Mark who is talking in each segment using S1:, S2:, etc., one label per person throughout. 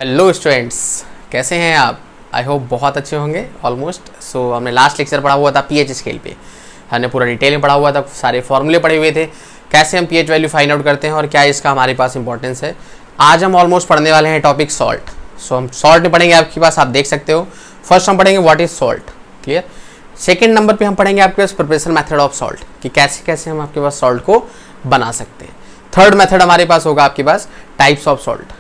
S1: Hello students, कैसे हैं आप? आई होप बहुत अच्छे होंगे ऑलमोस्ट। सो हमने लास्ट लेक्चर पढ़ा हुआ था पीएच स्केल पे, हमने पूरा डिटेल में पढ़ा हुआ था, सारे फॉर्मूले पढ़े हुए थे, कैसे हम पीएच वैल्यू फाइंड आउट करते हैं और क्या इसका हमारे पास इंपॉर्टेंस है। आज हम ऑलमोस्ट पढ़ने वाले हैं टॉपिक सॉल्ट। सो हम सॉल्ट में पढ़ेंगे, आपके पास आप देख सकते हो। फर्स्ट हम पढ़ेंगे what is salt, clear. Second number पर हम पढ़ेंगे आपके पास प्रिपरेशन मैथड ऑफ सॉल्ट, कि कैसे कैसे हम आपके पास सॉल्ट को बना सकते हैं। थर्ड मेथड हमारे पास होगा आपके पास टाइप्स ऑफ सॉल्ट,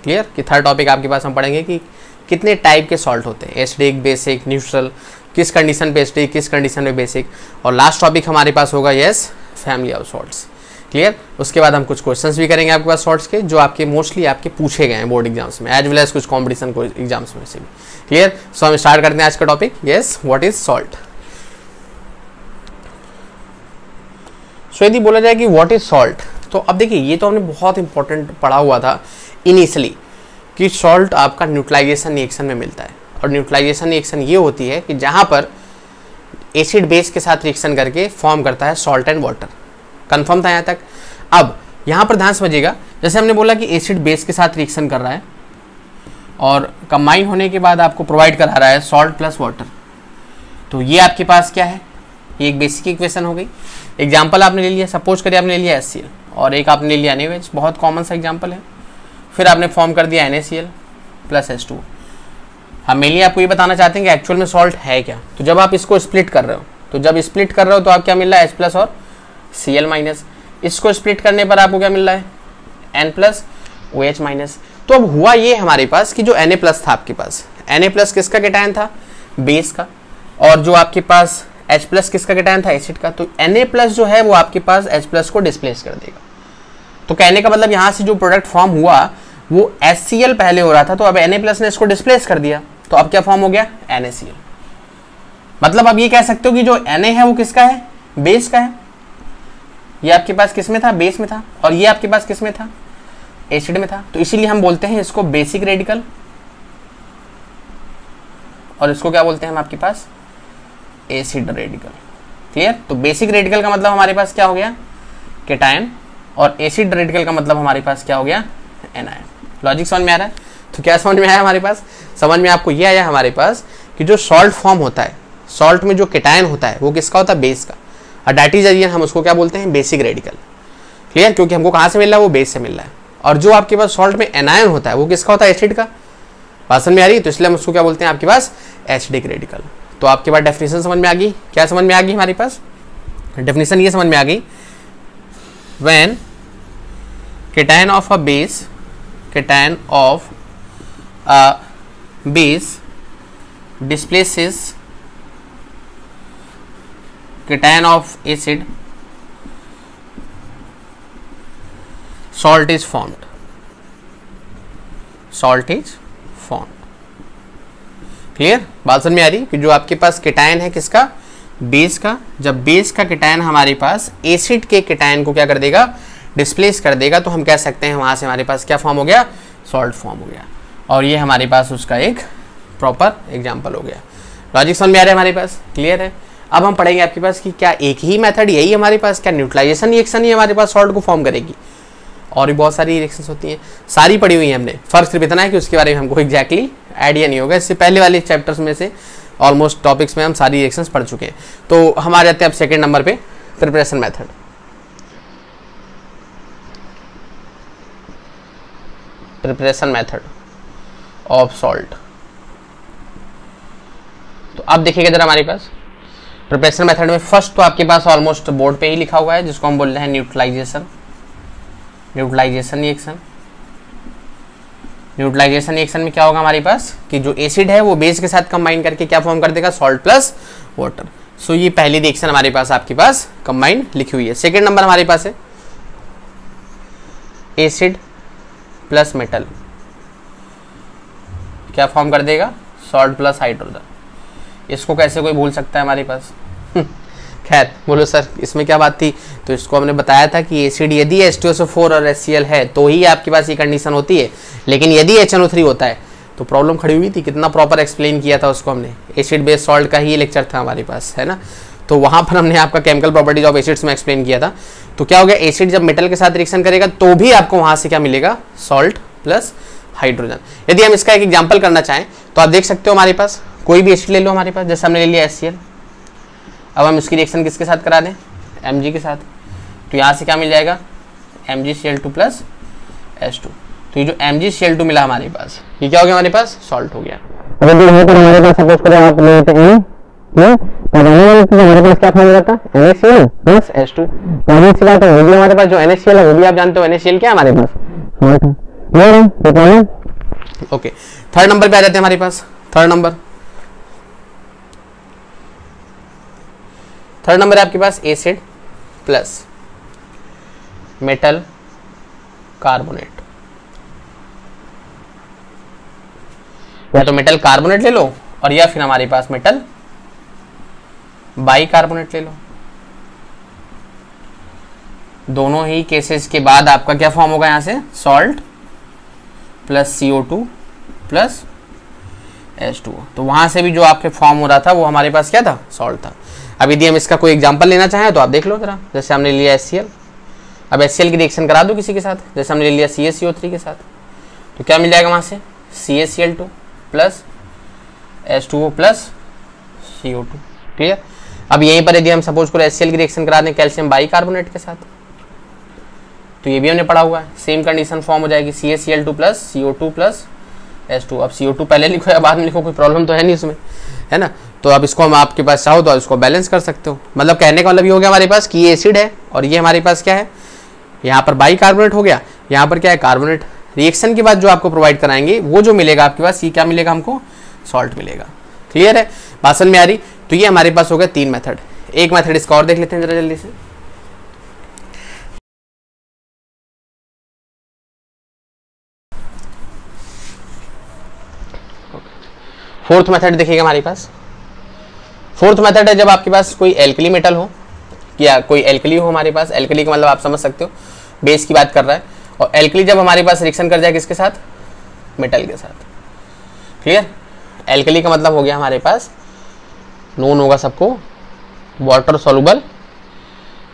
S1: क्लियर। कि थर्ड टॉपिक आपके पास हम पढ़ेंगे कि कितने टाइप के सॉल्ट होते हैं, एसिडिक, बेसिक, न्यूट्रल, किस कंडीशन पे एसिडिक, किस कंडीशन पे बेसिक। और लास्ट टॉपिक हमारे पास होगा yes family of salts, clear. उसके बाद हम कुछ क्वेश्चंस भी करेंगे आपके पास सॉल्ट्स के, जो आपके मोस्टली आपके पूछे गए हैं बोर्ड एग्जाम्स में, एज वेल एज कुछ कॉम्पिटिशन को एग्जाम्स में से भी, क्लियर। सो हम स्टार्ट करते हैं आज का topic, yes what is salt. So यदि बोला जाए कि व्हाट इज सॉल्ट, तो अब देखिए ये तो हमने बहुत इंपॉर्टेंट पढ़ा हुआ था इनिशियली, कि सॉल्ट आपका न्यूट्रलाइजेशन रिएक्शन में मिलता है। और न्यूट्रलाइजेशन रिएक्शन ये होती है कि जहाँ पर एसिड बेस के साथ रिएक्शन करके फॉर्म करता है सॉल्ट एंड वाटर। कंफर्म था यहाँ तक? अब यहाँ पर ध्यान समझिएगा, जैसे हमने बोला कि एसिड बेस के साथ रिएक्शन कर रहा है और कंबाइन होने के बाद आपको प्रोवाइड करा रहा है सॉल्ट प्लस वाटर, तो ये आपके पास क्या है, ये एक बेसिक इक्वेशन हो गई। एग्जाम्पल आपने ले लिया, सपोज करिए आपने ले लिया HCl और एक आपने ले लिया NaOH, बहुत कॉमन सा एग्जाम्पल है। फिर आपने फॉर्म कर दिया NaCl प्लस H2। हम मेनली आपको ये बताना चाहते हैं कि एक्चुअल में सॉल्ट है क्या। तो जब आप इसको स्प्लिट कर रहे हो, तो जब स्प्लिट कर रहे हो तो आप क्या मिल रहा है, H प्लस और Cl माइनस। इसको स्प्लिट करने पर आपको क्या मिल रहा है, N प्लस OH माइनस। तो अब हुआ ये हमारे पास कि जो Na प्लस था आपके पास, Na प्लस किसका केटायन था, बेस का, और जो आपके पास H प्लस किसका केटायन था, एसिड का। तो Na प्लस जो है वो आपके पास H प्लस को डिस्प्लेस कर देगा। तो कहने का मतलब यहाँ से जो प्रोडक्ट फॉर्म हुआ वो HCl पहले हो रहा था, तो अब Na प्लस ने इसको डिस्प्लेस कर दिया, तो अब क्या फॉर्म हो गया, NaCl। मतलब अब ये कह सकते हो कि जो Na है वो किसका है, बेस का है। ये आपके पास किस में था, बेस में था, और ये आपके पास किस में था, एसिड में था। तो इसीलिए हम बोलते हैं इसको बेसिक रेडिकल, और इसको क्या बोलते हैं हम आपके पास, एसिड रेडिकल, क्लियर। तो बेसिक रेडिकल का मतलब हमारे पास क्या हो गया, केटायन, और एसिड रेडिकल का मतलब हमारे पास क्या हो गया, एनायन। लॉजिक समझ में आ रहा है? तो क्या समझ में आया हमारे पास, समझ में आपको ये आया हमारे पास कि जो सॉल्ट फॉर्म होता है, सॉल्ट में जो केटायन होता है वो किसका होता है, बेस का, और दैट इज हम उसको क्या बोलते हैं, बेसिक रेडिकल, क्लियर। क्योंकि हमको कहाँ से मिल रहा है, वो बेस से मिल रहा है। और जो आपके पास सॉल्ट में एनायन होता है वो किसका होता है, एसिड का। बात समझ में आ रही है? तो इसलिए हम उसको क्या बोलते हैं आपके पास, एसिडिक रेडिकल। तो आपके पास डेफिनेशन समझ में आ गई, क्या समझ में आ गई हमारे पास, डेफिनेशन ये समझ में आ गई, when cation of a base, cation of a base displaces cation of acid, salt is formed, salt is formed, clear. बात समझ में आ रही कि जो आपके पास केटायन है किसका, बेस का, जब बेस का केटायन हमारे पास एसिड के केटायन को क्या कर देगा, डिस्प्लेस कर देगा, तो हम कह सकते हैं वहां से हमारे पास क्या फॉर्म हो गया, सॉल्ट फॉर्म हो गया। और ये हमारे पास उसका एक प्रॉपर एग्जांपल हो गया। लॉजिक समझ में आ रहा है हमारे पास, क्लियर है। अब हम पढ़ेंगे आपके पास कि क्या एक ही मेथड यही हमारे पास, क्या न्यूट्रलाइजेशन रिएक्शन ही हमारे पास सॉल्ट को फॉर्म करेगी, और भी बहुत सारी रिएक्शंस होती हैं, सारी पढ़ी हुई है हमने। फर्क सिर्फ इतना है कि उसके बारे में हमको एग्जैक्टली आइडिया नहीं होगा। इससे पहले वाले चैप्टर्स में से ऑलमोस्ट टॉपिक्स में हम सारी रिएक्शंस पढ़ चुके हैं। तो हम आ जाते हैं अब सेकेंड नंबर पे, preparation method. Preparation method of salt. तो अब देखिएगा जरा हमारे पास प्रिपरेशन मेथड में फर्स्ट तो आपके पास ऑलमोस्ट बोर्ड पे ही लिखा हुआ है, जिसको हम बोल रहे हैं neutralisation, neutralisation reaction. Neutralisation reaction में क्या होगा हमारे पास कि जो एसिड है वो बेस के साथ कंबाइन करके क्या फॉर्म कर देगा, सॉल्ट प्लस वाटर। सो ये पहली रिएक्शन हमारे पास आपके पास कंबाइन लिखी हुई है। सेकेंड नंबर हमारे पास है एसिड प्लस मेटल, क्या फॉर्म कर देगा, सॉल्ट प्लस हाइड्रोजन। इसको कैसे कोई भूल सकता है हमारे पास खैर बोलो सर इसमें क्या बात थी, तो इसको हमने बताया था कि एसिड यदि H2SO4 और HCl है तो ही आपके पास ये कंडीशन होती है, लेकिन यदि HNO3 होता है तो प्रॉब्लम खड़ी हुई थी। कितना प्रॉपर एक्सप्लेन किया था उसको हमने, एसिड बेस सॉल्ट का ही लेक्चर था हमारे पास, है ना। तो वहाँ पर हमने आपका केमिकल प्रॉपर्टीज ऑफ एसिड्स में एक्सप्लेन किया था। तो क्या हो गया, एसिड जब मेटल के साथ रिएक्शन करेगा तो भी आपको वहाँ से क्या मिलेगा, सॉल्ट प्लस हाइड्रोजन। यदि हम इसका एक एग्जांपल करना चाहें तो आप देख सकते हो हमारे पास कोई भी एसिड ले लो हमारे पास, जैसे हमने ले लिया HCl। अब हम इसकी रिएक्शन किसके साथ करा दें, Mg के साथ, तो यहाँ से क्या मिल जाएगा MgCl2 प्लस H2। तो ये जो MgCl2 मिला हमारे पास, ये क्या हो गया हमारे पास, सॉल्ट हो गया।
S2: अगर यहाँ पर हमारे पास सपोज करें आप लेते हैं तो हमारे पास क्या फॉर्मूला था, NaCl प्लस H2। NaCl तो वो भी हमारे पास, जो NaCl है वो भी आप जानते हो NaCl क्या है हमारे पास, सॉल्ट है।
S1: ओके, थर्ड नंबर पे आ जाते हैं हमारे पास। थर्ड नंबर है आपके पास एसिड प्लस मेटल कार्बोनेट। या तो मेटल कार्बोनेट ले लो और या फिर हमारे पास मेटल बाई कार्बोनेट ले लो। दोनों ही केसेस के बाद आपका क्या फॉर्म होगा, यहां से salt plus CO2 plus H2O। तो वहां से भी जो आपके फॉर्म हो रहा था वो हमारे पास क्या था, सॉल्ट था। अब यदि हम इसका कोई एग्जांपल लेना चाहें तो आप देख लो जरा, जैसे हमने लिया HCl। अब HCl की रिएक्शन करा दो किसी के साथ, जैसे हमने ले लिया CaCO3 के साथ, तो क्या मिल जाएगा वहां से CaCl2 plus H2O plus CO2। Clear. अब यहीं पर यदि हम सपोज करो HCl की रिएक्शन करा दें कैल्शियम बाई कार्बोनेट के साथ, तो ये भी हमने पढ़ा हुआ है, सेम कंडीशन फॉर्म हो जाएगी CaCl2 plus CO2 plus H2। अब CO2 पहले लिखो या बाद में लिखो, कोई प्रॉब्लम तो है नहीं उसमें, है ना। तो अब इसको हम आपके पास चाहो तो इसको बैलेंस कर सकते हो। मतलब कहने का मतलब ये हो गया हमारे पास कि ये एसिड है और ये हमारे पास क्या है, यहाँ पर बाई कार्बोनेट हो गया, यहाँ पर क्या है कार्बोनेट। रिएक्शन के बाद जो आपको प्रोवाइड कराएंगे वो जो मिलेगा आपके पास, ये क्या मिलेगा हमको, सॉल्ट मिलेगा। क्लियर है, बात समझ में आ रही। तो ये हमारे पास हो गया 3 मेथड। एक मेथड इसका और देख लेते हैं जरा जल्दी से। फोर्थ मेथड देखिएगा हमारे पास। फोर्थ मेथड है जब आपके पास कोई एल्कली मेटल हो या कोई एल्कली हो हमारे पास। एल्कली का मतलब आप समझ सकते हो, बेस की बात कर रहा है। और एल्कली जब हमारे पास रिएक्शन कर जाए किसके साथ, मेटल के साथ। क्लियर। एल्कली का मतलब हो गया हमारे पास, नोन होगा सबको, वाटर सॉल्युबल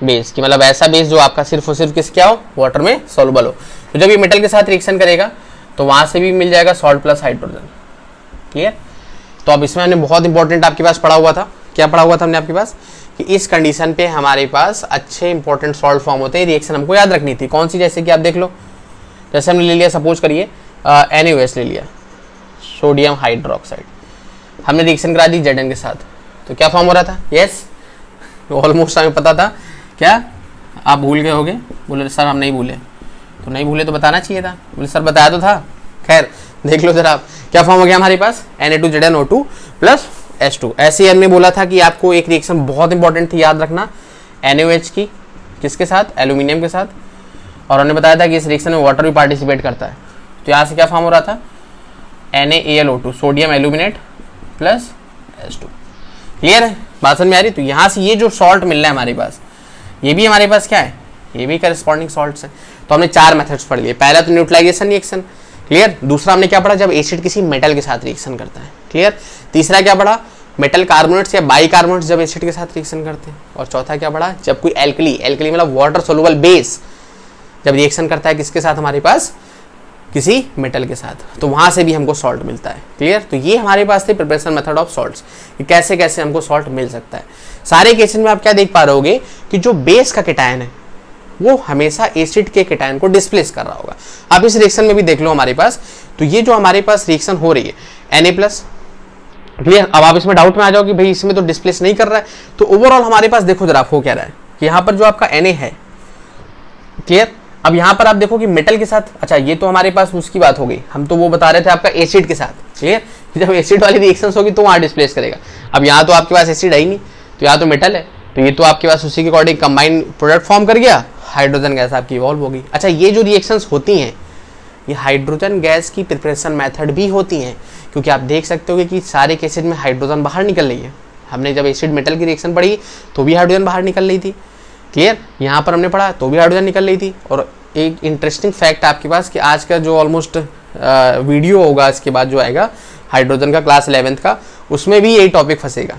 S1: बेस की, मतलब ऐसा बेस जो आपका सिर्फ और सिर्फ किस क्या हो, वाटर में सॉल्युबल हो। तो जब ये मेटल के साथ रिएक्शन करेगा तो वहां से भी मिल जाएगा सॉल्ट प्लस हाइड्रोजन। क्लियर। तो अब इसमें हमने बहुत इंपॉर्टेंट आपके पास पढ़ा हुआ था, क्या पढ़ा हुआ था हमने आपके पास, कि इस कंडीशन पे हमारे पास अच्छे इंपॉर्टेंट सॉल्ट फॉर्म होते हैं। रिएक्शन हमको याद रखनी थी, कौन सी, जैसे कि आप देख लो, जैसे हमने ले लिया सपोज करिए NaOH ले लिया, सोडियम हाइड्रोक्साइड, हमने रिएक्शन करा दी Zn के साथ, तो क्या फॉर्म हो रहा था, यस ऑलमोस्ट हमें पता था। क्या आप भूल गए होगे, बोले सर हम नहीं भूले, तो नहीं भूले तो बताना चाहिए था, बोले सर बताया तो था। खैर देख लो जरा आप, क्या फॉर्म हो गया हमारे पास, Na2ZnO2 प्लस H2। ऐसे ही हमने बोला था कि आपको एक रिएक्शन बहुत इंपॉर्टेंट थी, याद रखना, NaOH की किसके साथ, एल्यूमिनियम के साथ। और हमने बताया था कि इस रिएक्शन में वाटर भी पार्टिसिपेट करता है। तो यहाँ से क्या फॉर्म हो रहा था, NaAlO2 sodium aluminate plus H2। Clear है, बात समझ में आ रही। तो यहाँ से ये जो सॉल्ट मिल रहा है हमारे पास, ये भी हमारे पास क्या है, ये भी करस्पॉन्डिंग सॉल्ट्स है। तो हमने 4 मेथड्स पढ़ लिए। पहला तो न्यूट्रलाइजेशन रिएक्शन, क्लियर। दूसरा हमने क्या पढ़ा, जब एसिड किसी मेटल के साथ रिएक्शन करता है, क्लियर। तीसरा क्या पढ़ा, मेटल कार्बोनेट्स या बाई कार्बोनेट्स जब एसिड के साथ रिएक्शन करते हैं। और चौथा क्या पढ़ा, जब कोई एल्कली मतलब वाटर सोल्युबल बेस जब रिएक्शन करता है किसके साथ, हमारे पास किसी मेटल के साथ, तो वहां से भी हमको सॉल्ट मिलता है। क्लियर। तो ये हमारे पास थे प्रिपरेशन मेथड ऑफ सॉल्ट्स, कि कैसे कैसे हमको सॉल्ट मिल सकता है। सारे केसेस में आप क्या देख पा रहे होगे कि जो बेस का केटायन है वो हमेशा एसिड के केटायन को डिस्प्लेस कर रहा होगा। आप इस रिएक्शन में भी देख लो हमारे पास, तो ये जो हमारे पास रिएक्शन हो रही है Na प्लस, क्लियर। अब आप इसमें डाउट में आ जाओ कि भाई इसमें तो डिस्प्लेस नहीं कर रहा है, तो ओवरऑल हमारे पास देखो जरा हो क्या रहा है कि यहाँ पर जो आपका Na है, क्लियर। अब यहाँ पर आप देखो कि मेटल के साथ, अच्छा ये तो हमारे पास उसकी बात हो गई, हम तो वो बता रहे थे आपका एसिड के साथ, क्लियर। जब एसिड वाली रिएक्शंस होगी तो वहाँ डिस्प्लेस करेगा। अब यहाँ तो आपके पास एसिड है ही नहीं, तो यहाँ तो मेटल है, तो ये तो आपके पास उसी के अकॉर्डिंग कंबाइन प्रोडक्ट फॉर्म कर गया, हाइड्रोजन गैस आपकी इवॉल्व होगी। अच्छा ये जो रिएक्शंस होती हैं ये हाइड्रोजन गैस की प्रिपरेशन मेथड भी होती हैं, क्योंकि आप देख सकते हो कि सारे केसेस में हाइड्रोजन बाहर निकल रही है। हमने जब एसिड मेटल की रिएक्शन पढ़ी तो भी हाइड्रोजन बाहर निकल रही थी, क्लियर। यहाँ पर हमने पढ़ा तो भी हाइड्रोजन निकल रही थी। और एक इंटरेस्टिंग फैक्ट आपके पास कि आज का जो ऑलमोस्ट वीडियो होगा इसके बाद जो आएगा हाइड्रोजन का क्लास 11th का, उसमें भी यही टॉपिक फंसेगा,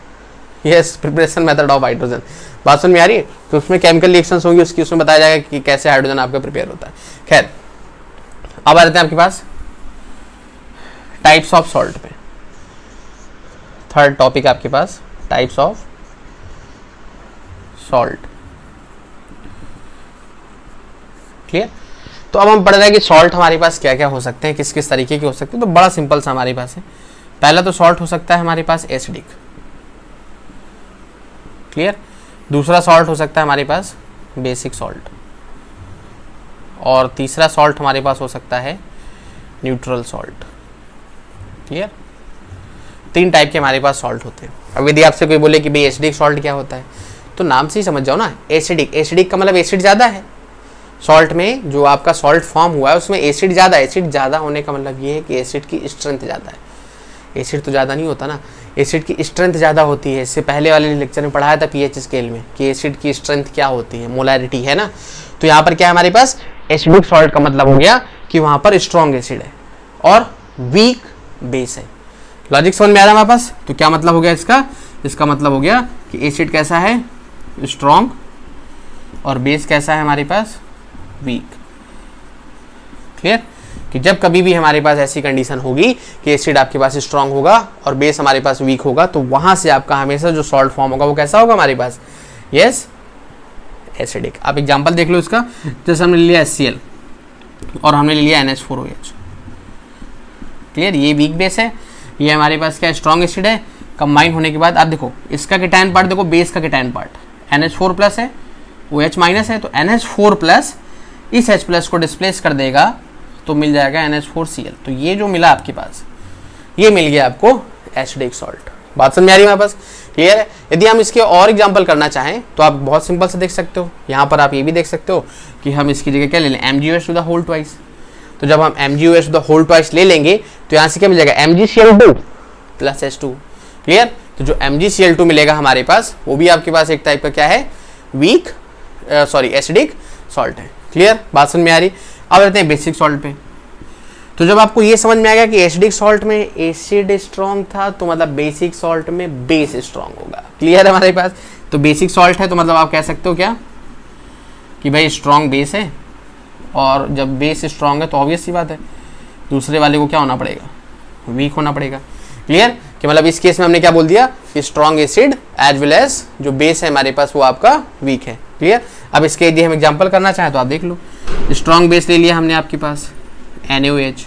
S1: yes preparation method of hydrogen. बात समझ में आ रही है। तो उसमें केमिकल रिएक्शंस होंगी, उसकी उसमें बताया जाएगा कि कैसे हाइड्रोजन आपका प्रिपेयर होता है। खैर अब आ जाते हैं आपके पास टाइप्स ऑफ सॉल्ट पे, थर्ड टॉपिक आपके पास टाइप्स ऑफ सॉल्ट। क्लियर? तो अब हम पढ़ रहे हैं कि सॉल्ट हमारे पास क्या क्या हो सकते हैं, किस किस तरीके के हो सकते हैं। तो बड़ा सिंपल सा हमारे पास है। पहला तो सॉल्ट हो सकता है हमारे पास एसिडिक। क्लियर? दूसरा सॉल्ट हो सकता है हमारे पास बेसिक सॉल्ट, और तीसरा सॉल्ट हमारे पास हो सकता है न्यूट्रल सॉल्ट। क्लियर? 3 टाइप के हमारे पास सॉल्ट होते हैं। अब यदि आपसे कोई बोले कि भाई एसिडिक सॉल्ट क्या होता है, तो नाम से ही समझ जाओ ना, एसिडिक, एसिडिक का मतलब एसिड ज़्यादा है। सॉल्ट में जो आपका सॉल्ट फॉर्म हुआ है उसमें एसिड ज़्यादा है। एसिड ज़्यादा होने का मतलब ये है कि एसिड की स्ट्रेंथ ज़्यादा है। एसिड तो ज़्यादा नहीं होता ना, एसिड की स्ट्रेंथ ज़्यादा होती है। इससे पहले वाले लेक्चर में पढ़ाया था पीएच स्केल में कि एसिड की स्ट्रेंथ क्या होती है, मोलैरिटी है ना। तो यहाँ पर क्या है हमारे पास, एसिडिक सॉल्ट का मतलब हो गया कि वहाँ पर स्ट्रॉन्ग एसिड है और वीक बेस है। लॉजिक समझ में आ रहा है हमारे पास? तो क्या मतलब हो गया इसका? इसका मतलब हो गया कि एसिड कैसा है, स्ट्रॉन्ग, और बेस कैसा है हमारे पास, वीक। क्लियर? कि जब कभी भी हमारे पास ऐसी कंडीशन होगी कि एसिड आपके पास स्ट्रांग होगा और बेस हमारे पास वीक होगा, तो वहां से आपका हमेशा जो सॉल्ट फॉर्म होगा वो कैसा होगा हमारे पास, यस, एसिडिक। आप एग्जांपल देख लो इसका। जैसे हमने लिया HCl और हमने लिया NH4OH। क्लियर? ये वीक बेस है, ये हमारे पास क्या स्ट्रॉन्ग एसिड है। कंबाइन होने के बाद आप देखो इसका केटायन पार्ट देखो, बेस का केटायन पार्ट NH4 प्लस है, OH माइनस है, तो NH4 प्लस इस H प्लस को डिस्प्लेस कर देगा तो मिल जाएगा NH4Cl। तो ये जो मिला आपके पास, ये मिल गया आपको एसिडिक सॉल्ट। बात समझ में आ रही है हमारे पास? क्लियर है? यदि हम इसके और एग्जांपल करना चाहें तो आप बहुत सिंपल से देख सकते हो। यहाँ पर आप ये भी देख सकते हो कि हम इसकी जगह क्या ले लें, MgOH to the whole twice. तो जब हम MgOH to the whole twice ले लेंगे तो यहाँ से क्या मिल जाएगा, MgCl2 प्लस H2। क्लियर? तो जो MgCl2 मिलेगा हमारे पास, वो भी आपके पास एक टाइप का क्या है, वीक एसिडिक सॉल्ट है। क्लियर? बात समझ में आ रही? अब रहते हैं बेसिक सॉल्ट पे। तो जब आपको ये समझ में आ गया कि एसिडिक सॉल्ट में एसिड स्ट्रॉन्ग था, तो मतलब बेसिक सॉल्ट में बेस स्ट्रॉन्ग होगा। क्लियर है हमारे पास? तो बेसिक सॉल्ट है तो मतलब आप कह सकते हो क्या कि भाई स्ट्रॉन्ग बेस है, और जब बेस स्ट्रॉन्ग है तो ऑब्वियस सी बात है दूसरे वाले को क्या होना पड़ेगा, वीक होना पड़ेगा। क्लियर? कि मतलब इस केस में हमने क्या बोल दिया कि strong acid as well as जो बेस है हमारे पास वो आपका वीक है। क्लियर? अब इसके यदि हम एग्जांपल करना चाहें तो आप देख लो, स्ट्रॉन्ग बेस ले लिया हमने आपके पास NaOH,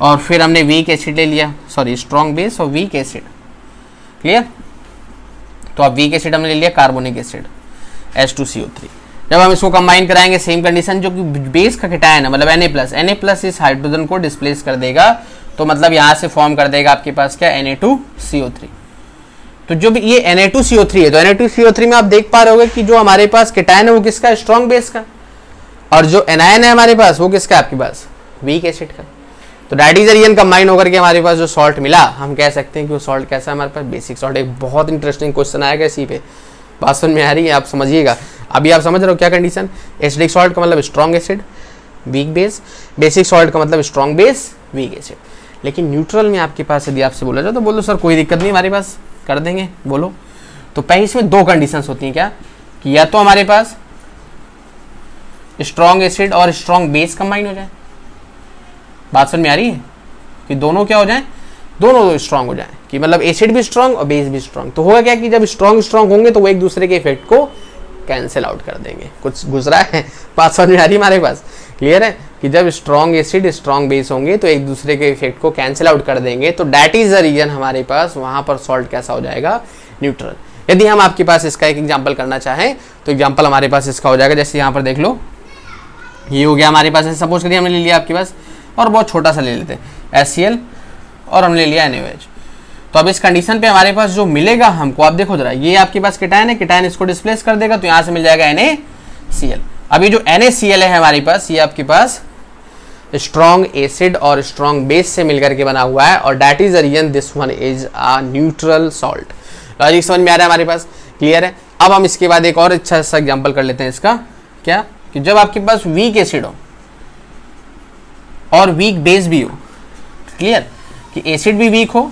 S1: और फिर हमने वीक एसिड ले लिया, सॉरी स्ट्रॉन्ग बेस और वीक एसिड। क्लियर? तो अब वीक एसिड हमने ले लिया कार्बोनिक एसिड H2CO3। जब हम इसको कंबाइन कराएंगे सेम कंडीशन, जो कि बेस का केटायन है मतलब Na+ इस हाइड्रोजन को डिस्प्लेस कर देगा, तो मतलब यहाँ से फॉर्म कर देगा आपके पास क्या, Na2CO3। तो जो भी ये Na2CO3 है, तो Na2CO3 में आप देख पा रहे होगे कि जो हमारे पास केटायन है वो किसका, स्ट्रॉन्ग बेस का, और जो एनायन है हमारे पास वो किसका, आपके पास वीक एसिड का। तो डाइटिजरियन कंबाइन होकर के हमारे पास जो सॉल्ट मिला, हम कह सकते हैं कि वो सॉल्ट कैसा है हमारे पास, बेसिक सॉल्ट। एक बहुत इंटरेस्टिंग क्वेश्चन आएगा इसी पे, बात समझ में आ रही है? आप समझिएगा। अभी आप समझ रहे हो क्या कंडीशन, एसिडिक सॉल्ट का मतलब strong acid weak base, basic salt का मतलब स्ट्रॉन्ग बेस वीक एसिड। लेकिन न्यूट्रल में आपके पास यदि आपसे बोला जाए तो बोलो सर कोई दिक्कत नहीं हमारे पास, कर देंगे, बोलो। तो पहले इसमें 2 कंडीशंस होती हैं क्या, कि या तो हमारे पास स्ट्रॉन्ग एसिड और स्ट्रॉन्ग बेस कंबाइन हो जाए, बात समझ में आ रही है, कि दोनों क्या हो जाए, दोनों स्ट्रॉन्ग हो जाए, कि मतलब एसिड भी स्ट्रॉन्ग और बेस भी स्ट्रॉन्ग। तो होगा क्या कि जब स्ट्रॉन्ग होंगे तो वो एक दूसरे के इफेक्ट को कैंसिल आउट कर देंगे। कुछ गुजरा है, बात समझ में आ रही है हमारे पास? क्लियर है? कि जब स्ट्रॉन्ग एसिड स्ट्रॉन्ग बेस होंगे तो एक दूसरे के इफेक्ट को कैंसिल आउट कर देंगे, तो दैट इज द रीजन हमारे पास वहां पर सॉल्ट कैसा हो जाएगा, न्यूट्रल। यदि हम आपके पास इसका एक एग्जांपल करना चाहें तो एग्जांपल हमारे पास इसका हो जाएगा, जैसे यहाँ पर देख लो, ये हो गया हमारे पास, सपोज करिए हमने ले लिया आपके पास, और बहुत छोटा सा ले लेते हैं HCl, और हमने लिया NaOH। तो अब इस कंडीशन पे हमारे पास जो मिलेगा हमको, आप देखो जरा, ये आपके पास केटायन है, केटायन इसको डिस्प्लेस कर देगा, तो यहाँ से मिल जाएगा NaCl। अब ये जो NaCl है हमारे पास, ये आपके पास स्ट्रॉन्ग एसिड और स्ट्रॉन्ग बेस से मिलकर के बना हुआ है, और that is the reason this one is a neutral salt. Logic समझ में आ रहा है हमारे पास? क्लियर है? अब हम इसके बाद एक और अच्छा सा एग्जांपल कर लेते हैं इसका, क्या, कि जब आपके पास वीक एसिड हो और वीक बेस भी हो। क्लियर? कि एसिड भी वीक हो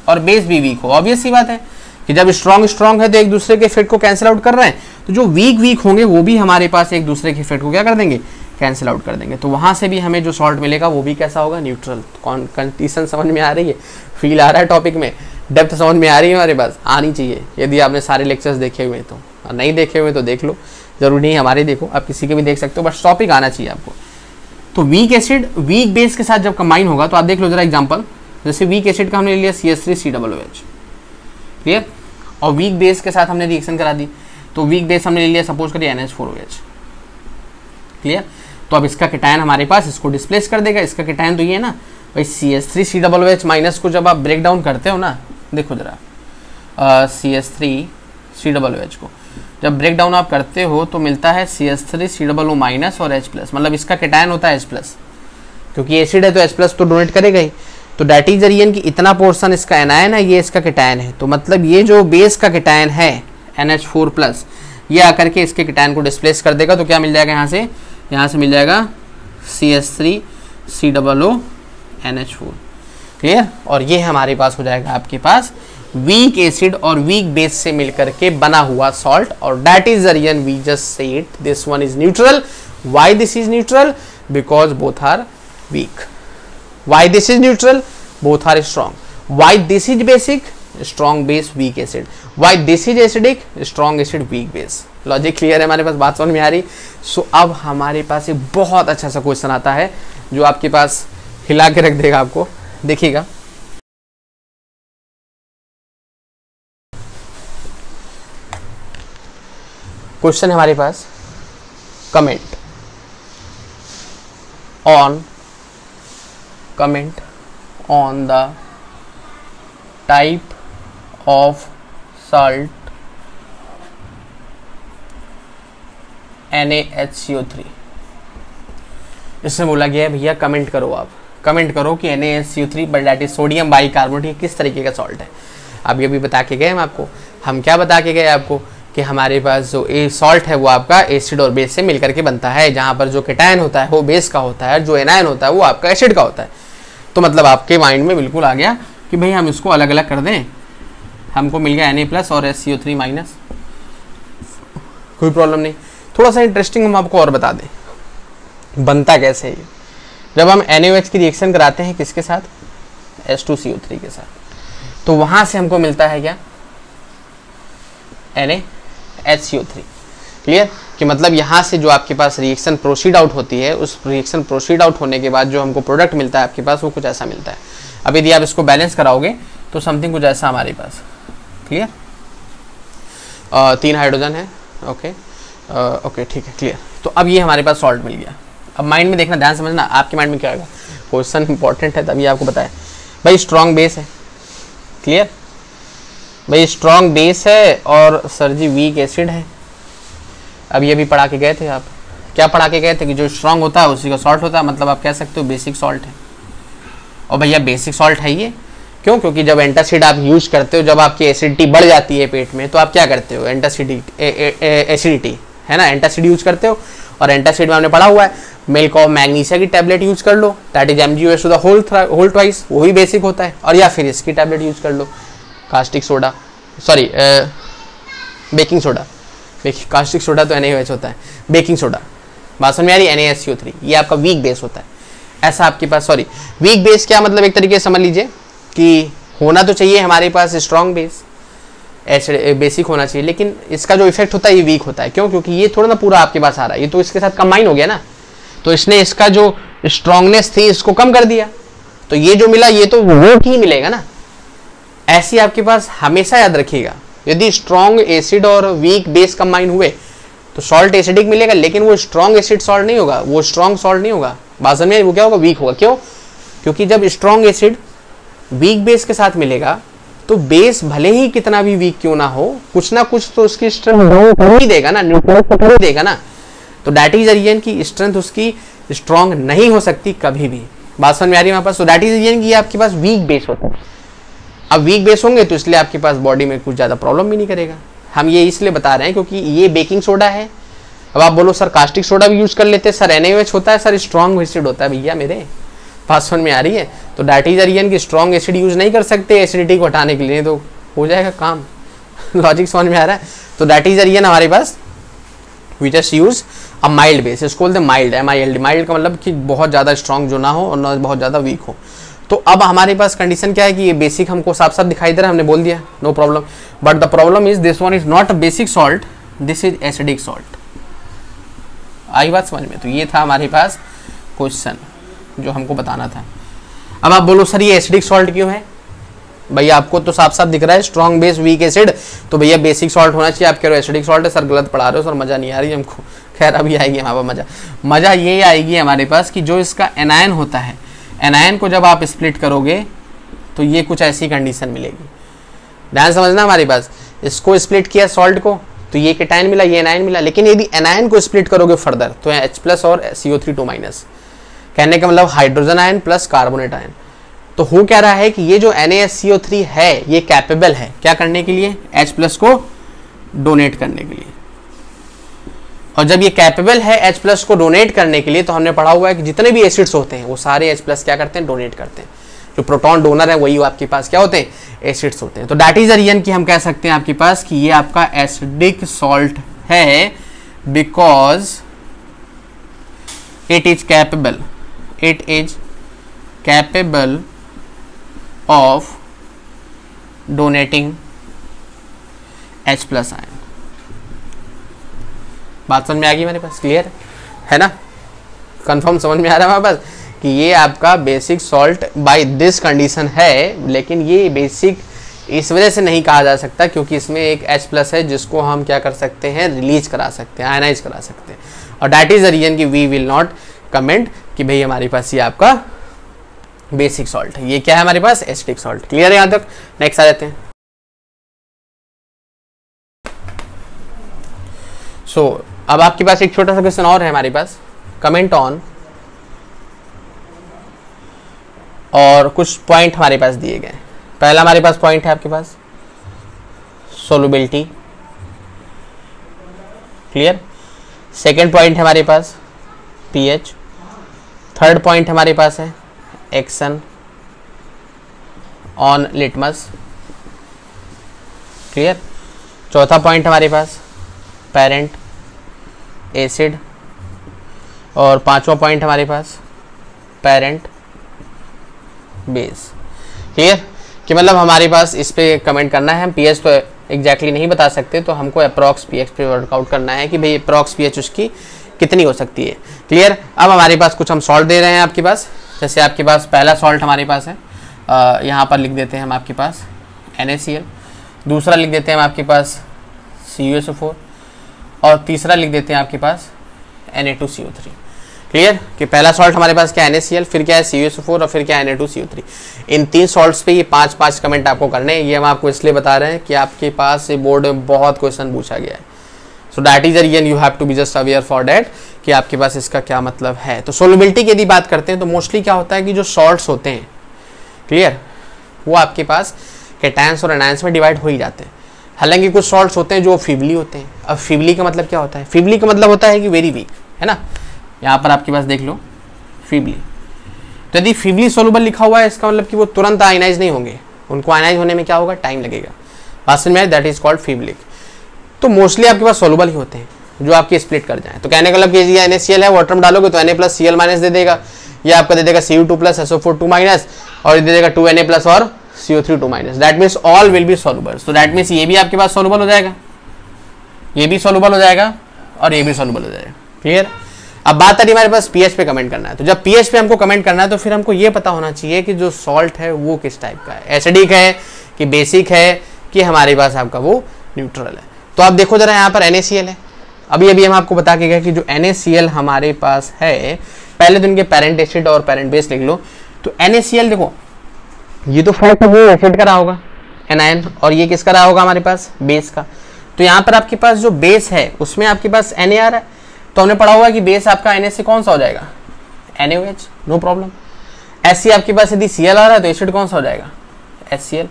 S1: और बेस भी वीक हो। ऑब्वियस सी बात है कि जब स्ट्रॉन्ग है तो एक दूसरे के इफेक्ट को कैंसिल आउट कर रहे हैं, तो जो वीक होंगे वो भी हमारे पास एक दूसरे के इफेक्ट को क्या कर देंगे, कैंसिल आउट कर देंगे, तो वहाँ से भी हमें जो सॉल्ट मिलेगा वो भी कैसा होगा, न्यूट्रल। कंडीशन समझ में आ रही है, फील आ रहा है टॉपिक में, डेप्थ समझ में आ रही है हमारे पास, आनी चाहिए यदि आपने सारे लेक्चर्स देखे हुए तो, और नहीं देखे हुए तो देख लो, जरूरी नहीं हमारे देखो, आप किसी के भी देख सकते हो, बस टॉपिक आना चाहिए आपको। तो वीक एसिड वीक बेस के साथ जब कंबाइन होगा तो आप देख लो जरा एग्जांपल, जैसे वीक एसिड का हमने ले लिया CH3COOH, क्लियर, और वीक बेस के साथ हमने रिएक्शन करा दी, तो वीक बेस हमने ले लिया सपोज करिए NH4OH, क्लियर। तो अब इसका कैटायन हमारे पास इसको डिस्प्लेस कर देगा, इसका कैटायन तो ये है ना भाई CH3COOH माइनस को जब आप ब्रेक डाउन करते हो ना, देखो जरा CH3COOH को जब ब्रेक डाउन आप करते हो तो मिलता है CH3COO माइनस और H प्लस, मतलब इसका कैटायन होता है H प्लस, क्योंकि एसिड है तो H प्लस तो डोनेट करेगा ही। तो डैट इज द रीजन कि इतना पोर्शन इसका एनायन है, ये इसका कैटायन है, तो मतलब ये जो बेस का कैटायन है NH4 प्लस, ये आकर के इसके कैटायन को डिस्प्लेस कर देगा, तो क्या मिल जाएगा यहाँ से मिल जाएगा CH3COO NH4, क्लियर। और ये हमारे पास हो जाएगा आपके पास वीक एसिड और वीक बेस से मिलकर के बना हुआ सॉल्ट, और that is the reason we just said this one is neutral. Why this is neutral? Because both are weak. Why this is neutral? Both are strong. Why this is basic? Strong base weak acid. Why this is acidic? Strong acid weak base. Logic clear है हमारे पास, बात समझ में आ रही? सो अब हमारे पास एक बहुत अच्छा सा क्वेश्चन आता है जो आपके पास हिला के रख देगा आपको, देखिएगा। क्वेश्चन है हमारे पास, comment on the type of salt NaHCO3। इसमें बोला गया है भैया कमेंट करो, आप कमेंट करो कि NaHCO3 but that is sodium bicarbonate किस तरीके का सॉल्ट है। अब ये भी बता के गए हम आपको, हम क्या बता के गए आपको कि हमारे पास जो सॉल्ट है वो आपका एसिड और बेस से मिलकर के बनता है, जहाँ पर जो कैटायन होता है वो बेस का होता है, जो एनायन होता है वो आपका एसिड का होता है। तो मतलब आपके माइंड में बिल्कुल आ गया कि भाई हम इसको अलग अलग कर दें, हमको मिल गया Na प्लस और HCO3 माइनस, कोई प्रॉब्लम नहीं। थोड़ा सा इंटरेस्टिंग हम आपको और बता दें बनता कैसे है। जब हम NaOH की रिएक्शन कराते हैं किसके साथ? H2CO3 के साथ, तो वहां से हमको मिलता है क्या? NaHCO3, clear. कि मतलब यहाँ से जो आपके पास रिएक्शन प्रोसीड आउट होती है, उस रिएक्शन प्रोसीड आउट होने के बाद जो हमको प्रोडक्ट मिलता है आपके पास वो कुछ ऐसा मिलता है। अब यदि आप इसको बैलेंस कराओगे तो समथिंग कुछ ऐसा हमारे पास, क्लियर। 3 हाइड्रोजन है, ओके ओके ठीक है, क्लियर। तो अब ये हमारे पास सॉल्ट मिल गया। अब माइंड में देखना, ध्यान समझना, आपके माइंड में क्या होगा, क्वेश्चन इंपॉर्टेंट है तभी आपको बताया। भाई स्ट्रॉन्ग बेस है, क्लियर, भाई स्ट्रॉन्ग बेस है और सर जी वीक एसिड है। अब ये भी पढ़ा के गए थे आप, क्या पढ़ा के गए थे कि जो स्ट्रॉन्ग होता है उसी का सॉल्ट होता है, मतलब आप कह सकते हो बेसिक सॉल्ट है। और भैया बेसिक सॉल्ट है ये क्यों? क्योंकि जब एंटासिड आप यूज करते हो, जब आपकी एसिडिटी बढ़ जाती है पेट में, तो आप क्या करते हो? एसिडिटी है ना, एंटासिड यूज करते हो। और एंटासिड में हमने पढ़ा हुआ है मिल्क ऑफ मैग्नीशिया की टैबलेट यूज कर लो, that is MgOH to the whole twice, वो भी बेसिक होता है। और या फिर इसकी टैबलेट यूज कर लो, caustic soda, sorry baking soda, caustic soda तो NaOH होता है, बेकिंग सोडा, बात समझ में आ रही? NaHCO3 ये आपका वीक बेस होता है। ऐसा आपके पास, सॉरी वीक बेस क्या मतलब, एक तरीके से समझ लीजिए कि होना तो चाहिए हमारे पास स्ट्रॉन्ग बेस, एसिड बेसिक होना चाहिए, लेकिन इसका जो इफेक्ट होता है ये वीक होता है। क्यों? क्योंकि ये थोड़ा ना पूरा आपके पास आ रहा है, ये तो इसके साथ कंबाइन हो गया ना, तो इसने इसका जो स्ट्रॉन्गनेस थी इसको कम कर दिया, तो ये जो मिला ये तो वीक ही मिलेगा ना। ऐसी आपके पास हमेशा याद रखिएगा, यदि स्ट्रॉन्ग एसिड और वीक बेस कंबाइन हुए तो सॉल्ट एसिडिक मिलेगा, लेकिन वो स्ट्रॉन्ग एसिड सॉल्ट नहीं होगा, वो स्ट्रॉन्ग सॉल्ट नहीं होगा। बात समझ में? वो क्या होगा? वीक होगा। क्यों? क्योंकि जब स्ट्रॉन्ग एसिड वीक बेस के साथ मिलेगा तो बेस भले ही कितना भी वीक क्यों ना हो, कुछ ना कुछ तो उसकी स्ट्रेंथ कर ही देगा ना, न्यूट्रलाइज तो कर ही देगा ना। तो दैट इज द रीजन की स्ट्रेंथ उसकी स्ट्रॉन्ग नहीं हो सकती कभी भी। बात समझ में आ रही है हमारे पास? तो दैट इज द रीजन की आपके पास वीक बेस होता है। अब वीक बेस होंगे तो इसलिए आपके पास बॉडी में कुछ ज़्यादा प्रॉब्लम भी नहीं करेगा। हम ये इसलिए बता रहे हैं क्योंकि ये बेकिंग सोडा है। अब आप बोलो सर कास्टिक सोडा भी यूज कर लेते हैं, सर NaOH होता है, सर स्ट्रॉन्ग एसिड होता है। भैया मेरे बात समझ में आ रही है? तो दैट इज द रीजन की स्ट्रॉन्ग एसिड यूज नहीं कर सकते एसिडिटी को हटाने के लिए, तो हो जाएगा काम। लॉजिक समझ में आ रहा है? तो दैट इज द रीजन हमारे पास वी जस्ट यूज अब माइल्ड बेस, इसको बोलते हैं माइल्ड, MILD। माइल्ड का मतलब कि बहुत ज़्यादा स्ट्रॉन्ग जो ना हो और ना बहुत ज़्यादा वीक हो। तो अब हमारे पास कंडीशन क्या है कि ये बेसिक हमको साफ साफ दिखाई दे रहा है, हमने बोल दिया no problem. But the problem is this one is not basic salt, this is acidic salt. आई बात समझ में? तो ये था हमारे पास क्वेश्चन जो हमको बताना था। अब आप बोलो सर ये एसिडिक सॉल्ट क्यों है? भैया आपको तो साफ साफ दिख रहा है स्ट्रॉन्ग बेस वीक एसिड, तो भैया बेसिक सॉल्ट होना चाहिए। आप कह रहे हो एसिडिक सॉल्ट है सर, गलत पढ़ा रहे हो सर, मजा नहीं आ रही हमको। खैर अभी आएगी हमारे पास मजा ये आएगी हमारे पास कि जो इसका एनायन होता है, एनायन को जब आप स्प्लिट करोगे तो ये कुछ ऐसी कंडीशन मिलेगी। ध्यान समझना हमारे पास, इसको स्प्लिट किया सॉल्ट को तो ये केटायन मिला, ये एनायन मिला। लेकिन यदि एनायन को स्प्लिट करोगे फर्दर तो H+ और CO3 2-, कहने का मतलब hydrogen ion plus carbonate ion. तो हो क्या रहा है कि ये जो NaSCO3 है ये कैपेबल है क्या करने के लिए? H+ को डोनेट करने के लिए। और जब ये कैपेबल है H+ को डोनेट करने के लिए, तो हमने पढ़ा हुआ है कि जितने भी एसिड्स होते हैं वो सारे H+ क्या करते हैं? डोनेट करते हैं। जो प्रोटॉन डोनर है वही आपके पास क्या होते हैं? एसिड्स होते हैं। तो दैट इज द रीजन कि हम कह सकते हैं आपके पास कि ये आपका एसिडिक सॉल्ट है, because it is capable of donating H+ ion. बात समझ में आ गई मेरे पास? क्लियर है ना? कंफर्म समझ में आ रहा है हमारे पास कि ये आपका basic salt by this condition है। लेकिन ये बेसिक इस वजह से नहीं कहा जा सकता क्योंकि इसमें एक H+ है जिसको हम क्या कर सकते हैं? रिलीज करा सकते हैं, आयनाइज करा सकते हैं। और दैट इज द रीजन कि वी विल नॉट कमेंट कि भाई हमारे पास ये आपका बेसिक सॉल्ट है, ये क्या है हमारे पास? Acidic salt. क्लियर है यहाँ तक? नेक्स्ट आ जाते हैं। सो अब आपके पास एक छोटा सा क्वेश्चन और है हमारे पास, कमेंट ऑन, और कुछ पॉइंट हमारे पास दिए गए। पहला हमारे पास पॉइंट है आपके पास सोलुबिलिटी, क्लियर। सेकेंड पॉइंट है हमारे पास pH। थर्ड पॉइंट हमारे पास है एक्शन ऑन लिटमस, क्लियर। चौथा पॉइंट हमारे पास पेरेंट एसिड, और पांचवा पॉइंट हमारे पास पेरेंट बेस। क्लियर कि मतलब हमारे पास इस पे कमेंट करना है। हम pH तो एग्जैक्टली नहीं बता सकते, तो हमको अप्रॉक्स pH पे वर्कआउट करना है कि भाई अप्रॉक्स pH उसकी कितनी हो सकती है। क्लियर। अब हमारे पास कुछ हम सॉल्ट दे रहे हैं आपके पास, जैसे आपके पास पहला सॉल्ट हमारे पास है, यहाँ पर लिख देते हैं हम आपके पास NaCl, दूसरा लिख देते हैं हम आपके पास CuSO4, और तीसरा लिख देते हैं आपके पास Na2CO3। क्लियर कि पहला सॉल्ट हमारे पास क्या है? NaCl, फिर क्या है? CuSO4, और फिर क्या है? Na2CO3। इन 3 सॉल्ट्स पे ये 5-5 कमेंट आपको करने हैं। ये हम आपको इसलिए बता रहे हैं कि आपके पास बोर्ड में बहुत क्वेश्चन पूछा गया है। So that is the reason you have to be just aware for that कि आपके पास इसका क्या मतलब है। तो सोलबिलिटी की यदि बात करते हैं तो मोस्टली क्या होता है कि जो सॉल्ट्स होते हैं, क्लियर, वो आपके पास कैटायंस और एनायंस में डिवाइड हो ही जाते हैं। हालांकि कुछ सॉल्ट्स होते हैं जो फीबली होते हैं। अब फीबली का मतलब क्या होता है? फीबली का मतलब होता है कि वेरी वीक, है ना। यहाँ पर आपके पास देख लो फीबली, तो यदि फीबली सोलुबल लिखा हुआ है इसका मतलब कि वो तुरंत आयनाइज नहीं होंगे, उनको आयनाइज होने में क्या होगा? टाइम लगेगा। बात समझ में, दैट इज कॉल्ड फीबलिक। तो मोस्टली आपके पास सोलुबल ही होते हैं जो आपके स्प्लिट कर जाए। तो कहने का मतलब ये NaCl है, वाटर में डालोगे तो Na+Cl- दे देगा, ये आपका दे देगा Cu2+ SO4 2-, और ये दे देगा 2Na+ और CO3 2-। That means all will be soluble. तो दैट मीन्स ये भी आपके पास सोलुबल हो जाएगा, ये भी सोलुबल हो जाएगा, और ये भी सोलुबल हो जाएगा। क्लियर। अब बात आ रही हमारे पास pH पे कमेंट करना है। तो जब pH पे हमको कमेंट करना है तो फिर हमको ये पता होना चाहिए कि जो सॉल्ट है वो किस टाइप का है, एसिडिक है कि बेसिक है कि हमारे पास आपका वो न्यूट्रल है। तो आप देखो जरा, यहाँ पर NaCl है। अभी हम आपको बता के गए कि जो NaCl हमारे पास है, पहले तो इनके पेरेंट एसिड और पेरेंट बेस लिख लो। तो NaCl देखो, ये तो फैक्ट है वो एसिड का रहा होगा एनायन, और ये किसका रहा होगा? हमारे पास बेस का। तो यहाँ पर आपके पास जो बेस है उसमें आपके पास Na आ रहा है, तो हमने पढ़ा हुआ कि बेस आपका Na से कौन सा हो जाएगा? NaOH, no problem. ऐसे आपके पास यदि Cl आ रहा है तो एसिड कौन सा हो जाएगा? HCl।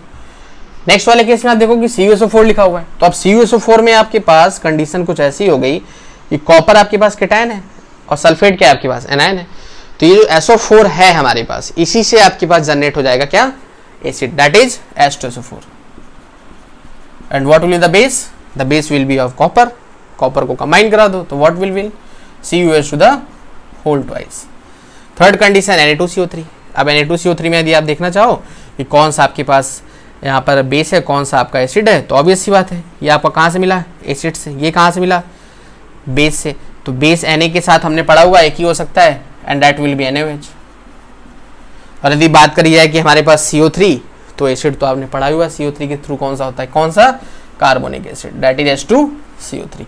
S1: नेक्स्ट वाले केस में आप देखो कि CuSO4 लिखा हुआ है, तो अब CuSO4 में आपके पास कंडीशन कुछ ऐसी हो गई कि कॉपर आपके पास कैटायन है और सल्फेट क्या है आपके पास? एनायन है। तो ये जो SO4 है हमारे पास, इसी से आपके पास जनरेट हो जाएगा क्या? Acid, that is H2SO4। And what will be the base? The base will be of copper. Copper को कंबाइन करा दो तो what will CuH to the whole twice. Third condition Na2CO3। अब Na2CO3 में यदि आप देखना चाहो कि कौन सा आपके पास यहाँ पर बेस है, कौन सा आपका एसिड है, तो ऑब्वियस सी बात है ये आपका कहाँ से मिला, एसिड से। ये कहाँ से मिला, बेस से। तो बेस Na के साथ हमने पढ़ा हुआ एक ही हो सकता है, and that will be NaOH। और यदि बात करी जाए कि हमारे पास CO3, तो एसिड तो आपने पढ़ा हुआ CO3 के थ्रू कौन सा होता है, कौन सा, carbonic acid, that is H2CO3।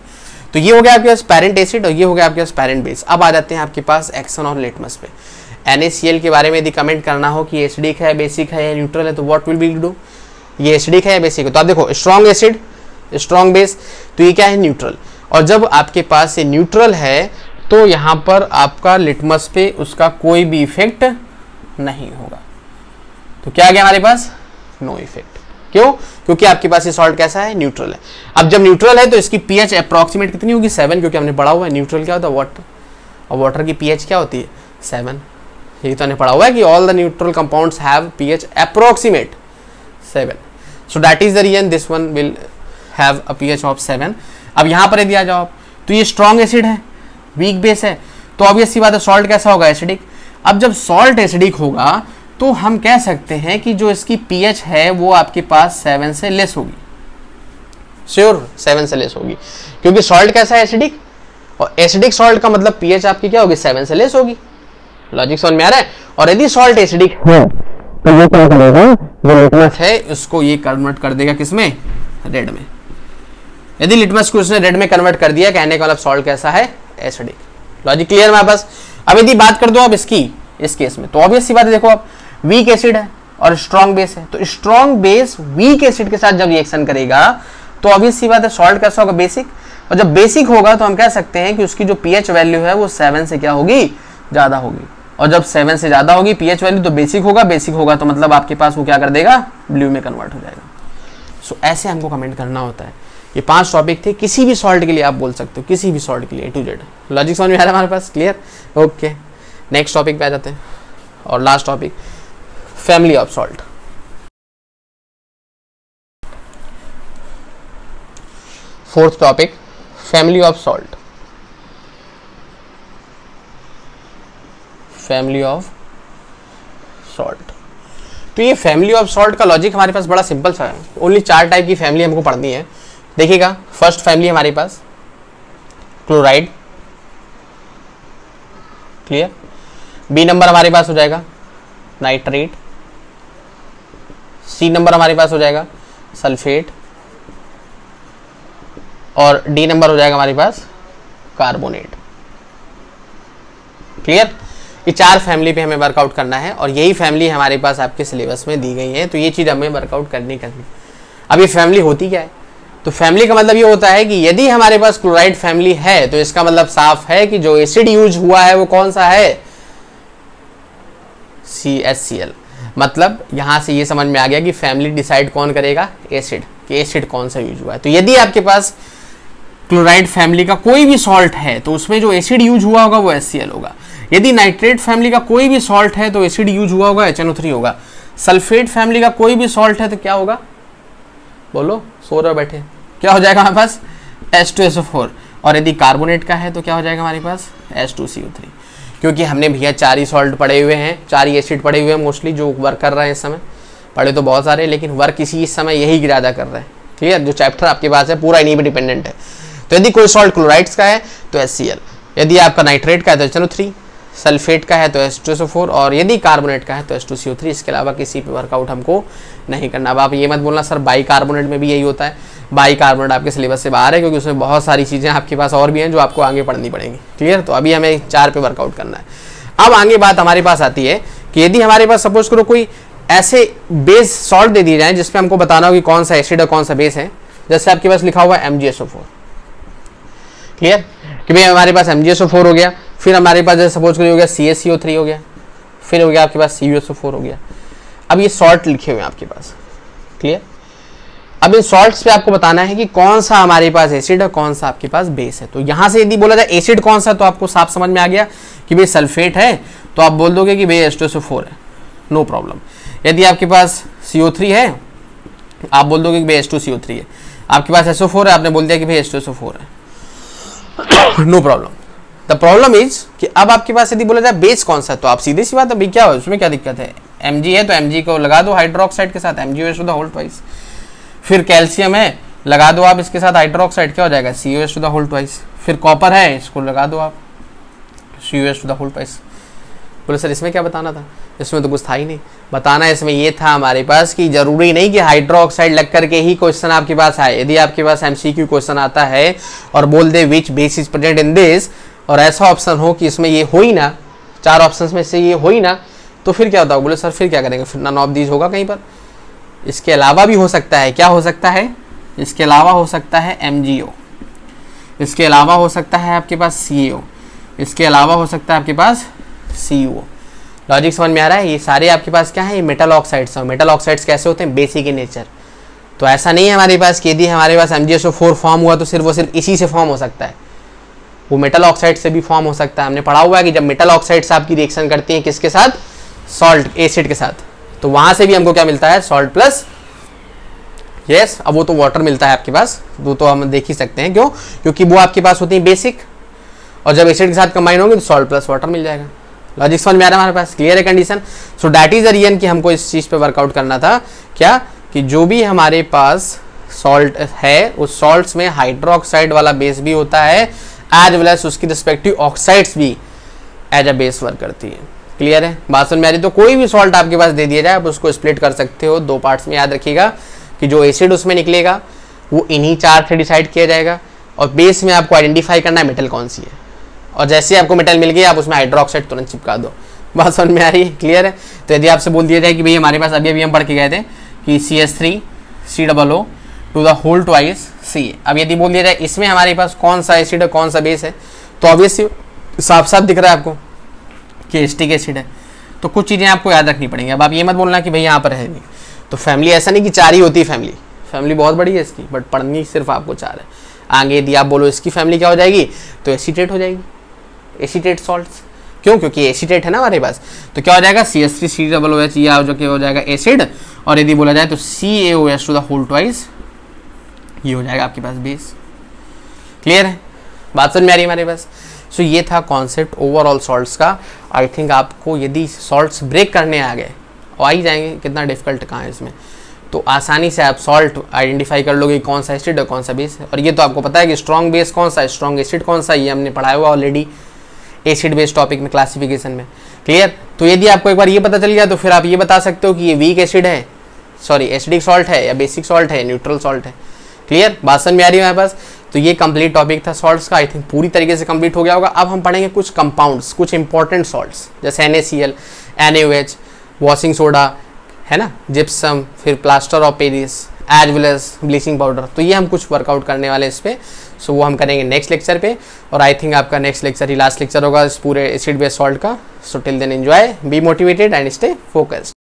S1: तो ये हो गया आपके पास पेरेंट एसिड और ये हो गया आपके पास पेरेंट बेस। अब आ जाते हैं आपके पास एक्शन और लिटमस पे। NaCl के बारे में यदि कमेंट करना हो कि एसिडिक है, बेसिक है या न्यूट्रल है, तो व्हाट विल बी डू, ये एसिडिक है या बेसिक है। तो आप देखो स्ट्रॉन्ग एसिड, स्ट्रॉन्ग बेस, तो ये क्या है, न्यूट्रल। और जब आपके पास ये न्यूट्रल है तो यहाँ पर आपका लिटमस पे उसका कोई भी इफेक्ट नहीं होगा। तो क्या आ गया हमारे पास, नो इफेक्ट। क्यों, क्योंकि आपके पास ये सॉल्ट कैसा है, न्यूट्रल है। अब जब न्यूट्रल है तो इसकी पीएच अप्रॉक्सीमेट कितनी होगी, 7, क्योंकि हमने पढ़ा हुआ है न्यूट्रल क्या होता है, वाटर, और वाटर की पीएच क्या होती है, 7। ये तो हमने पढ़ा हुआ है कि all the neutral compounds have pH approximate 7, so that is the reason this one will have a pH of 7। अब यहाँ पर यदि आ जाओ आप, तो ये स्ट्रॉन्ग एसिड है, वीक बेस है, तो ऑब्वियस सी बात है सॉल्ट कैसा होगा, एसिडिक। अब जब सॉल्ट एसिडिक होगा तो हम कह सकते हैं कि जो इसकी पीएच है वो आपके पास 7 से लेस होगी, श्योर 7 से लेस होगी, क्योंकि सॉल्ट कैसा है, एसिडिक, और एसिडिक सॉल्ट का मतलब पीएच आपकी क्या होगी, 7 से लेस होगी। लॉजिक समझ में आ रहा है। और यदि सॉल्ट एसिडिक है तो ये क्या करेगा, जो लिटमस है उसको ये कन्वर्ट कर देगा किसमें, रेड में। यदि लिटमस को उसने रेड में कन्वर्ट कर दिया, कहने का मतलब सॉल्ट कैसा है, एसिडिक। लॉजिक क्लियर मेरे पास। अब यदि बात कर दो आप इसकी, इस केस में, तो ऑब्वियस सी बात है, देखो आप वीक एसिड है और स्ट्रॉन्ग बेस है, तो स्ट्रॉन्ग बेस वीक एसिड के साथ जब रिएक्शन करेगा तो ऑब्वियस सी बात है सॉल्ट कैसा होगा, बेसिक। और जब बेसिक होगा तो हम कह सकते हैं कि उसकी जो पीएच वैल्यू है वो 7 से क्या होगी, ज्यादा होगी। और जब 7 से ज्यादा होगी पीएच वैल्यू तो बेसिक होगा, बेसिक होगा तो मतलब आपके पास वो क्या कर देगा, ब्लू में कन्वर्ट हो जाएगा। सो ऐसे हमको कमेंट करना होता है। ये 5 टॉपिक थे, किसी भी सॉल्ट के लिए आप बोल सकते हो, किसी भी सॉल्ट के लिए A to Z। लॉजिक समझ में आ रहा है हमारे पास, क्लियर, ओके। नेक्स्ट टॉपिक पे आ जाते हैं, और last topic, family of salt. Fourth topic, family of salt. Family of salt. तो ये फैमिली ऑफ सॉल्ट का लॉजिक हमारे पास बड़ा सिंपल सा है। ओनली 4 टाइप की फैमिली हमको पढ़नी है। देखिएगा, फर्स्ट फैमिली हमारे पास क्लोराइड, क्लियर। बी नंबर हमारे पास हो जाएगा नाइट्रेट, सी नंबर हमारे पास हो जाएगा सल्फेट, और डी नंबर हो जाएगा हमारे पास कार्बोनेट, क्लियर। ये 4 फैमिली पे हमें वर्कआउट करना है, और यही फैमिली हमारे पास आपके सिलेबस में दी गई है, तो ये चीज़ हमें वर्कआउट करनी। अब ये फैमिली होती क्या है, तो फैमिली का मतलब ये होता है कि यदि हमारे पास क्लोराइड फैमिली है तो इसका मतलब साफ है कि जो एसिड यूज हुआ है वो कौन सा है, CHCl। मतलब यहां से ये समझ में आ गया कि फैमिली डिसाइड कौन करेगा, एसिड, कि एसिड कौन सा यूज हुआ है। तो यदि आपके पास क्लोराइड फैमिली का कोई भी सॉल्ट है तो उसमें जो एसिड यूज हुआ होगा वो HCl होगा। यदि नाइट्रेट फैमिली का कोई भी सॉल्ट है तो एसिड यूज हुआ होगा HNO3 होगा। सल्फेट फैमिली का कोई भी सॉल्ट है तो क्या होगा, बोलो, सो रहे बैठे, क्या हो जाएगा हमारे पास, H2SO4। और यदि कार्बोनेट का है तो क्या हो जाएगा हमारे पास, H2CO3। क्योंकि हमने भैया 4 ही सॉल्ट पढ़े हुए हैं, 4 ही एसिड पढ़े हुए हैं मोस्टली जो वर्क कर रहे हैं इस समय। पढ़े तो बहुत सारे, लेकिन वर्क इसी इस समय यही ज़्यादा कर रहे हैं, क्लियर। जो चैप्टर आपके पास है पूरा इन्हीं पर डिपेंडेंट है। तो यदि कोई सॉल्ट क्लोराइड्स का है तो HCl, यदि आपका नाइट्रेट का है तो HNO3, सल्फेट का है तो H2SO4, और यदि कार्बोनेट का है तो H2CO3। इसके अलावा किसी पे वर्कआउट हमको नहीं करना। अब आप ये मत बोलना सर बाई कार्बोनेट में भी यही होता है, बाई कार्बोनेट आपके सिलेबस से बाहर है, क्योंकि उसमें बहुत सारी चीज़ें आपके पास और भी हैं जो आपको आगे पढ़नी पड़ेंगी, क्लियर। तो अभी हमें 4 पे वर्कआउट करना है। अब आगे बात हमारे पास आती है कि यदि हमारे पास सपोज करो कोई ऐसे बेस सॉल्ट दे दिए जाए जिसपे हमको बताना हो कि कौन सा एसिड और कौन सा बेस है, जैसे आपके पास लिखा हुआ है MgSO4, क्लियर, कि भाई हमारे पास MgSO4 हो गया, फिर हमारे पास जैसे सपोज करिए हो गया CaCO3 हो गया, फिर हो गया आपके पास CuSO4 हो गया। अब ये सॉल्ट लिखे हुए हैं आपके पास, क्लियर। अब इन सॉल्ट्स पे आपको बताना है कि कौन सा हमारे पास एसिड और कौन सा आपके पास बेस है। तो यहां से यदि बोला जाए एसिड कौन सा, तो आपको साफ समझ में आ गया कि भाई सल्फेट है तो आप बोल दोगे कि भाई H2SO4 है, नो प्रॉब्लम। यदि आपके पास CO3 है आप बोल दोगे कि भाई H2CO3 है। आपके पास SO4 है, आपने बोल दिया कि भाई H2SO4 है, no problem. The problem is कि अब आपके पास यदि बोला जाए बेस कौन सा है, तो आप सीधी सी बात, अभी क्या हो उसमें क्या दिक्कत है, Mg है तो Mg को लगा दो हाइड्रोक्साइड के साथ, MgOH to the whole twice. फिर कैल्शियम है, लगा दो आप इसके साथ हाइड्रोक्साइड, क्या हो जाएगा COH to the whole twice. फिर कॉपर है, इसको लगा दो आप COH to the whole twice. बोले सर इसमें क्या बताना था, इसमें तो कुछ था ही नहीं। बताना इसमें ये था हमारे पास कि जरूरी नहीं कि हाइड्रोक्साइड लग करके ही क्वेश्चन आपके पास आए। यदि आपके पास MCQ क्वेश्चन आता है और बोल दे which base is present in this, और ऐसा ऑप्शन हो कि इसमें ये हो ही ना, 4 ऑप्शन में से ये हो ही ना, तो फिर क्या होता है। बोले सर फिर क्या करेंगे, फिर नन ऑफ दीज होगा कहीं पर। इसके अलावा भी हो सकता है, क्या हो सकता है, इसके अलावा हो सकता है MgO, इसके अलावा हो सकता है आपके पास CaO, इसके अलावा हो सकता है आपके पास CuO। लॉजिक समझ में आ रहा है। ये सारे आपके पास क्या है, ये मेटल ऑक्साइड्स हैं। मेटल ऑक्साइड्स कैसे होते हैं, बेसिक इन नेचर। तो ऐसा नहीं है हमारे पास कि यदि हमारे पास MgSO4 फॉर्म हुआ तो सिर्फ वो सिर्फ इसी से फॉर्म हो सकता है, वो मेटल ऑक्साइड से भी फॉर्म हो सकता है। हमने पढ़ा हुआ है कि जब मेटल ऑक्साइड्स आपकी रिएक्शन करती हैं किसके साथ, सॉल्ट एसिड के साथ, तो वहां से भी हमको क्या मिलता है, सॉल्ट प्लस यस। अब वो तो वाटर मिलता है आपके पास, वो तो हम देख ही सकते हैं, क्यों, क्योंकि वो आपके पास होती है बेसिक, और जब एसिड के साथ कंबाइन होंगे तो सॉल्ट प्लस वाटर मिल जाएगा। लॉजिक समझ में आ रहा है हमारे पास, क्लियर है condition. So that is the reason कि हमको इस चीज पे वर्कआउट करना था, क्या कि जो भी हमारे पास सॉल्ट है उस सॉल्ट्स में हाइड्रोक्साइड वाला बेस भी होता है, एज वेल एज उसकी रिस्पेक्टिव ऑक्साइड्स भी एज अ बेस वर्क करती है। क्लियर है, बात समझ में आ रही। तो कोई भी सॉल्ट आपके पास दे दिया जाए आप उसको स्प्लिट कर सकते हो 2 पार्ट्स में। याद रखिएगा कि जो एसिड उसमें निकलेगा वो इन्हीं 4 से डिसाइड किया जाएगा, और बेस में आपको आइडेंटिफाई करना है मेटल कौन सी है, और जैसे आपको मेटल मिल गई आप उसमें हाइड्रोक्साइड तुरंत चिपका दो। बात समझ में आ रही है, क्लियर है। तो यदि आपसे बोल दिया जाए कि भाई हमारे पास अभी हम पढ़ के गए थे कि CH3COO to the whole twice C, अब यदि बोल दिया जाए इसमें हमारे पास कौन सा एसिड है कौन सा बेस है, तो ऑब्वियसली साफ साफ दिख रहा है आपको कि एसिटिक एसिड है। तो कुछ चीज़ें आपको याद रखनी पड़ेंगी। अब आप ये मत बोलना कि भाई यहाँ पर है नहीं, तो फैमिली ऐसा नहीं कि 4 ही होती है, फैमिली बहुत बड़ी है इसकी, बट पढ़नी सिर्फ आपको 4 है। आगे यदि आप बोलो इसकी फैमिली क्या हो जाएगी, तो एसीटेट हो जाएगी, एसीटेट सॉल्ट्स। क्यों, क्योंकि एसीटेट है ना हमारे पास, तो क्या हो जाएगा CH3COOH, ये जो कि हो जाएगा एसिड, और यदि बोला जाए तो CaOH to the whole twice, ये हो जाएगा आपके पास बेस। क्लियर है, बात समझ में आ रही है हमारे पास। सो ये था कॉन्सेप्ट ओवरऑल सॉल्ट्स का। आई थिंक आपको यदि सॉल्ट्स ब्रेक करने आ गए, और आ ही जाएंगे, कितना डिफिकल्ट कहाँ है इसमें, तो आसानी से आप सॉल्ट आइडेंटिफाई कर लोगे कौन सा एसिड है कौन सा बेस है। और ये तो आपको पता है कि स्ट्रॉन्ग बेस कौन सा है, स्ट्रॉन्ग एसिड कौन सा है, ये हमने पढ़ाया हुआ ऑलरेडी एसिड बेस टॉपिक में, क्लासिफिकेशन में। क्लियर, तो यदि आपको एक बार ये पता चल गया तो फिर आप ये बता सकते हो कि ये वीक एसिड है, सॉरी एसिडिक सॉल्ट है, या बेसिक सॉल्ट है, न्यूट्रल सॉल्ट है। क्लियर, बात समझ में आ रही है हमारे पास। तो ये कंप्लीट टॉपिक था सॉल्ट्स का, आई थिंक पूरी तरीके से कंप्लीट हो गया होगा। अब हम पढ़ेंगे कुछ कंपाउंड्स, कुछ इंपॉर्टेंट सॉल्ट्स, जैसे NaCl, NaOH, वॉशिंग सोडा है ना, जिप्सम, फिर plaster of Paris, as well as bleaching powder. तो ये हम कुछ वर्कआउट करने वाले इस पे, सो वो हम करेंगे नेक्स्ट लेक्चर पे। और आई थिंक आपका नेक्स्ट लेक्चर ही लास्ट लेक्चर होगा इस पूरे एसिड बेस्ड सॉल्ट का। So till then enjoy, be motivated and stay focused.